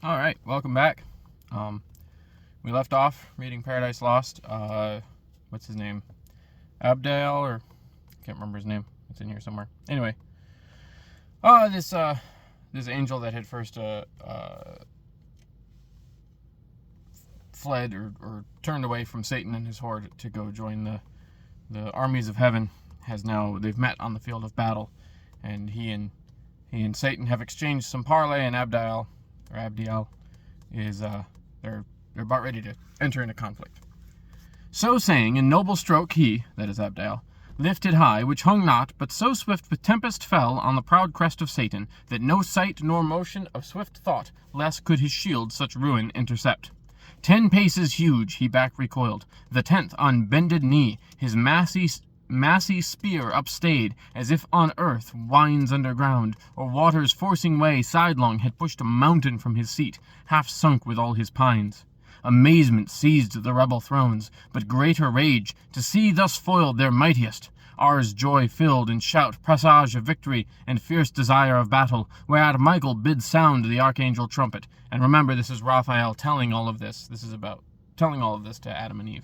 All right, welcome back. We left off reading Paradise Lost. What's his name? Abdale, or I can't remember his name. It's in here somewhere. Anyway, this angel that had first fled or turned away from Satan and his horde to go join the armies of heaven they've met on the field of battle, and he and Satan have exchanged some parley, and Abdiel is they're about ready to enter into conflict. So saying, in noble stroke he, that is Abdiel, lifted high, which hung not, but so swift with tempest fell on the proud crest of Satan, that no sight nor motion of swift thought less could his shield such ruin intercept. 10 paces huge he back recoiled, the 10th on bended knee, his massy spear upstayed, as if on earth winds underground, or waters forcing way sidelong had pushed a mountain from his seat, half sunk with all his pines. Amazement seized the rebel thrones, but greater rage, to see thus foiled their mightiest. Ours joy filled, and shout, presage of victory, and fierce desire of battle, whereat Michael bid sound the archangel trumpet. And remember, this is Raphael telling all of this. This is about telling all of this to Adam and Eve.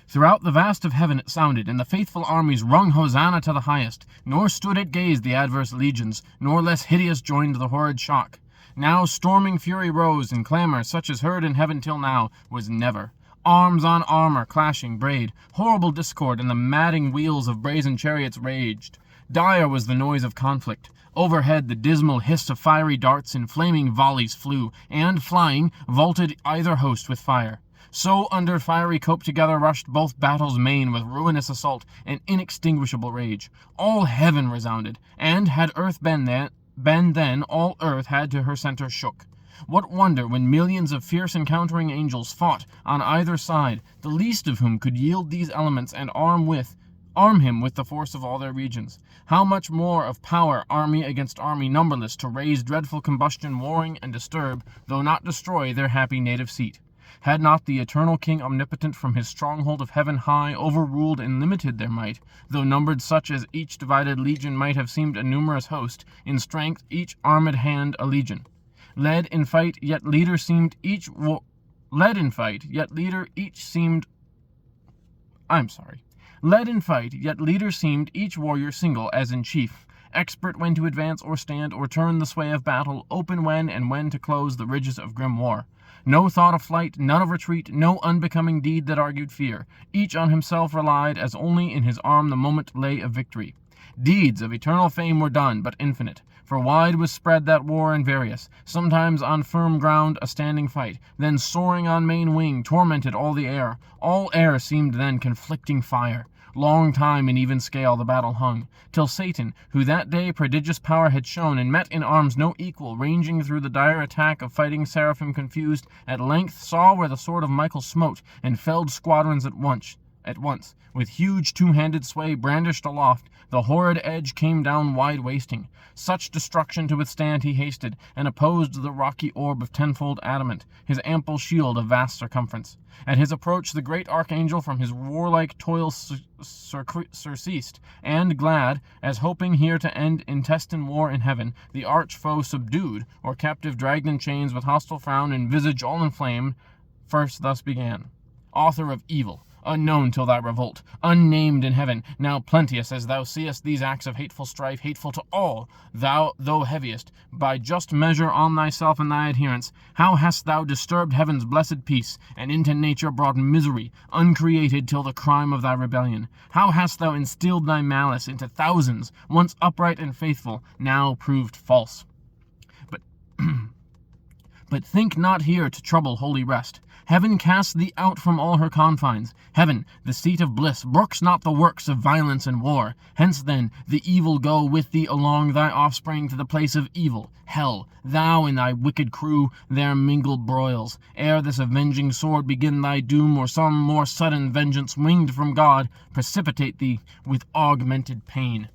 Throughout the vast of heaven it sounded, and the faithful armies rung Hosanna to the highest, nor stood at gaze the adverse legions, nor less hideous joined the horrid shock. Now storming fury rose, and clamour, such as heard in heaven till now, was never. Arms on armour clashing brayed, horrible discord, and the madding wheels of brazen chariots raged. Dire was the noise of conflict. Overhead the dismal hiss of fiery darts in flaming volleys flew, and, flying, vaulted either host with fire. So under fiery cope together rushed both battles main with ruinous assault and inextinguishable rage. All heaven resounded, and had earth been then, all earth had to her centre shook. What wonder when millions of fierce encountering angels fought on either side, the least of whom could yield these elements and arm him with the force of all their regions? How much more of power, army against army numberless, to raise dreadful combustion, warring and disturb, though not destroy, their happy native seat? Had not the eternal King omnipotent from his stronghold of heaven high overruled and limited their might, though numbered such as each divided legion might have seemed a numerous host, in strength each armed hand a legion? Led in fight, yet leader seemed each warrior single as in chief, expert when to advance or stand or turn the sway of battle, open when and when to close the ridges of grim war. No thought of flight, none of retreat, no unbecoming deed that argued fear. Each on himself relied, as only in his arm the moment lay of victory. Deeds of eternal fame were done, but infinite, for wide was spread that war and various, sometimes on firm ground a standing fight, then soaring on main wing tormented all the air. All air seemed then conflicting fire. Long time in even scale the battle hung, till Satan, who that day prodigious power had shown, and met in arms no equal, ranging through the dire attack of fighting seraphim confused, at length saw where the sword of Michael smote, and felled squadrons at once. With huge two-handed sway brandished aloft, the horrid edge came down wide wasting. Such destruction to withstand he hasted, and opposed the rocky orb of tenfold adamant, his ample shield of vast circumference. At his approach the great archangel from his warlike toil surceased, and glad, as hoping here to end intestine war in heaven, the arch foe subdued, or captive dragged in chains with hostile frown and visage all inflamed, first thus began. Author of evil, unknown till thy revolt, unnamed in heaven, now plenteous as thou seest these acts of hateful strife, hateful to all, thou, though heaviest, by just measure on thyself and thy adherents, how hast thou disturbed heaven's blessed peace, and into nature brought misery, uncreated till the crime of thy rebellion? How hast thou instilled thy malice into thousands, once upright and faithful, now proved false? But think not here to trouble holy rest. Heaven casts thee out from all her confines. Heaven, the seat of bliss, brooks not the works of violence and war. Hence then, the evil go with thee along thy offspring to the place of evil, hell. Thou and thy wicked crew there mingle broils, ere this avenging sword begin thy doom, or some more sudden vengeance winged from God precipitate thee with augmented pain.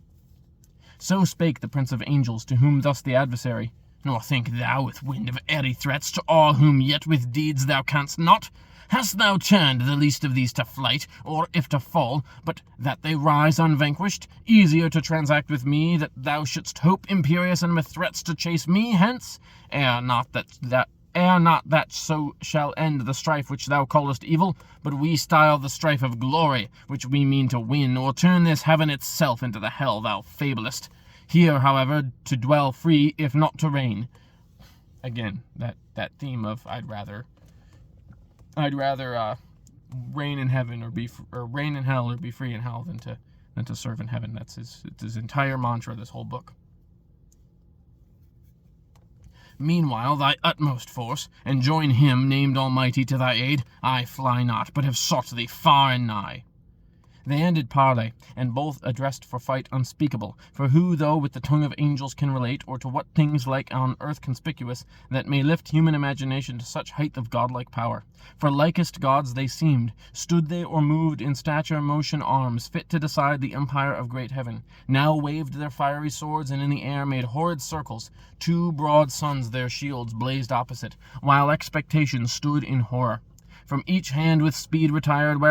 So spake the prince of angels, to whom thus the adversary, nor think thou with wind of airy threats to all whom yet with deeds thou canst not. Hast thou turned the least of these to flight, or if to fall, but that they rise unvanquished, easier to transact with me, that thou shouldst hope imperious and with threats to chase me hence? Ere not that so shall end the strife which thou callest evil, but we style the strife of glory, which we mean to win, or turn this heaven itself into the hell thou fablest. Here, however, to dwell free, if not to reign. Again, that theme of I'd rather reign in heaven or reign in hell or be free in hell than to serve in heaven. That's his entire mantra, this whole book. Meanwhile, thy utmost force, and join him, named Almighty, to thy aid. I fly not, but have sought thee far and nigh. They ended parley, and both addressed for fight unspeakable, for who, though with the tongue of angels can relate, or to what things like on earth conspicuous, that may lift human imagination to such height of godlike power? For likest gods they seemed, stood they or moved in stature, motion, arms, fit to decide the empire of great heaven. Now waved their fiery swords, and in the air made horrid circles. Two broad suns their shields blazed opposite, while expectation stood in horror. From each hand with speed retired,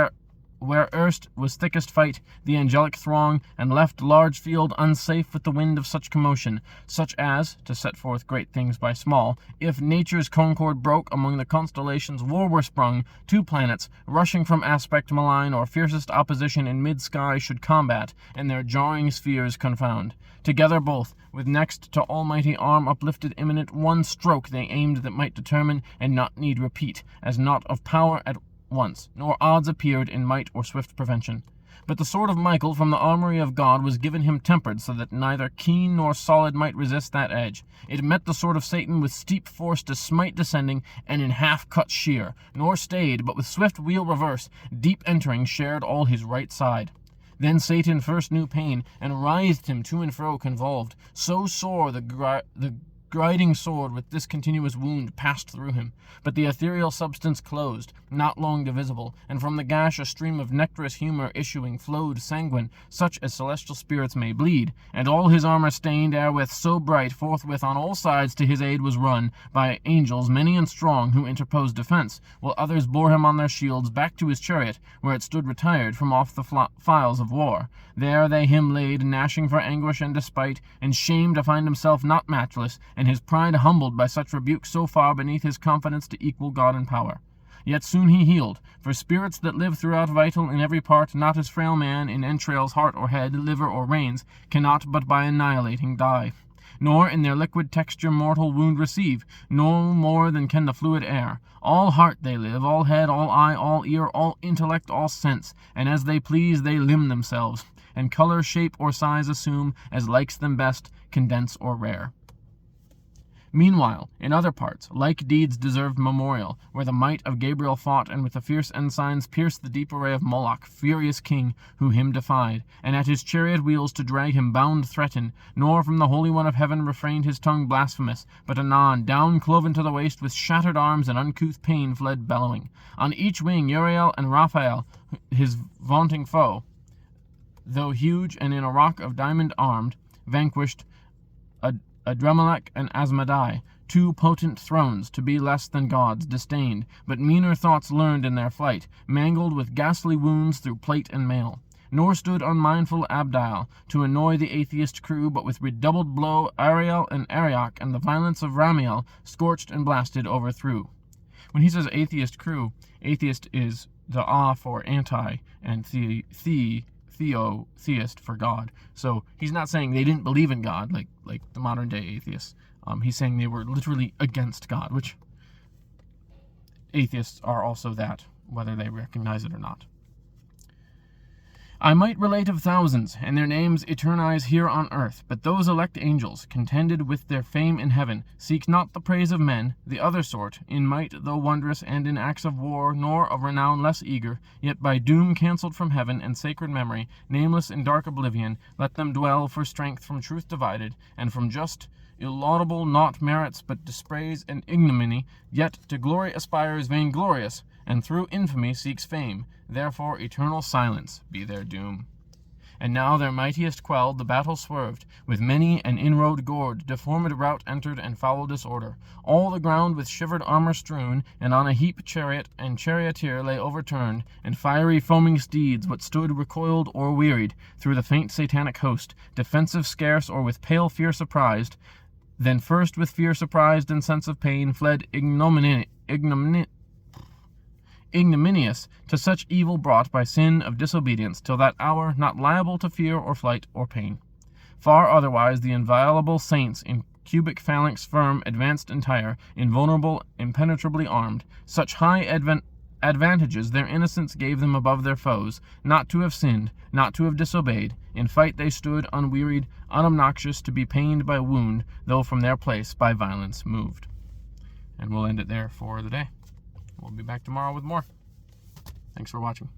where erst was thickest fight, the angelic throng, and left large field unsafe with the wind of such commotion, such as, to set forth great things by small, if nature's concord broke, among the constellations war were sprung, two planets, rushing from aspect malign, or fiercest opposition in mid-sky should combat, and their jarring spheres confound. Together both, with next to almighty arm uplifted imminent, one stroke they aimed that might determine, and not need repeat, as not of power at once, nor odds appeared in might or swift prevention. But the sword of Michael from the armory of God was given him tempered, so that neither keen nor solid might resist that edge. It met the sword of Satan with steep force to smite descending, and in half cut sheer, nor stayed, but with swift wheel reverse, deep entering, shared all his right side. Then Satan first knew pain, and writhed him to and fro convolved. So sore the griding sword with this continuous wound passed through him, but the ethereal substance closed, not long divisible, and from the gash a stream of nectarous humour issuing flowed sanguine, such as celestial spirits may bleed, and all his armour stained therewith so bright, forthwith on all sides to his aid was run, by angels many and strong, who interposed defence, while others bore him on their shields back to his chariot, where it stood retired from off the files of war. There they him laid, gnashing for anguish and despite, and shamed to find himself not matchless, and his pride humbled by such rebuke so far beneath his confidence to equal God in power. Yet soon he healed, for spirits that live throughout vital in every part, not as frail man in entrails, heart or head, liver or reins, cannot but by annihilating die. Nor in their liquid texture mortal wound receive, no more than can the fluid air. All heart they live, all head, all eye, all ear, all intellect, all sense, and as they please they limn themselves, and colour, shape, or size assume, as likes them best, condense or rare. Meanwhile, in other parts, like deeds deserved memorial, where the might of Gabriel fought, and with the fierce ensigns pierced the deep array of Moloch, furious king, who him defied, and at his chariot wheels to drag him bound threatened, nor from the Holy One of Heaven refrained his tongue blasphemous, but anon, down cloven to the waist, with shattered arms and uncouth pain fled bellowing. On each wing Uriel and Raphael, his vaunting foe, though huge and in a rock of diamond armed, vanquished Adremelech and Asmodai, two potent thrones, to be less than gods, disdained, but meaner thoughts learned in their flight, mangled with ghastly wounds through plate and mail. Nor stood unmindful Abdiel, to annoy the atheist crew, but with redoubled blow Ariel and Arioch and the violence of Ramiel, scorched and blasted, overthrew. When he says atheist crew, atheist is the for anti, and theist for God. So he's not saying they didn't believe in God like the modern day atheists. He's saying they were literally against God, which atheists are also that, whether they recognize it or not. I might relate of thousands, and their names eternize here on earth, but those elect angels, contended with their fame in heaven, seek not the praise of men, the other sort, in might though wondrous, and in acts of war, nor of renown less eager, yet by doom cancelled from heaven and sacred memory, nameless in dark oblivion, let them dwell for strength from truth divided, and from just illaudable not merits but dispraise and ignominy, yet to glory aspires vainglorious, and through infamy seeks fame, therefore eternal silence be their doom. And now their mightiest quelled, the battle swerved, with many an inroad gored, deformed rout entered, and foul disorder. All the ground with shivered armor strewn, and on a heap chariot and charioteer lay overturned, and fiery foaming steeds, what stood recoiled or wearied, through the faint satanic host, defensive scarce or with pale fear surprised. Then first with fear surprised and sense of pain fled ignominious to such evil brought by sin of disobedience, till that hour not liable to fear or flight or pain. Far otherwise the inviolable saints in cubic phalanx firm advanced entire, invulnerable, impenetrably armed. Such high advantages their innocence gave them above their foes, not to have sinned, not to have disobeyed. In fight they stood, unwearied, unobnoxious, to be pained by wound, though from their place by violence moved. And we'll end it there for the day. We'll be back tomorrow with more. Thanks for watching.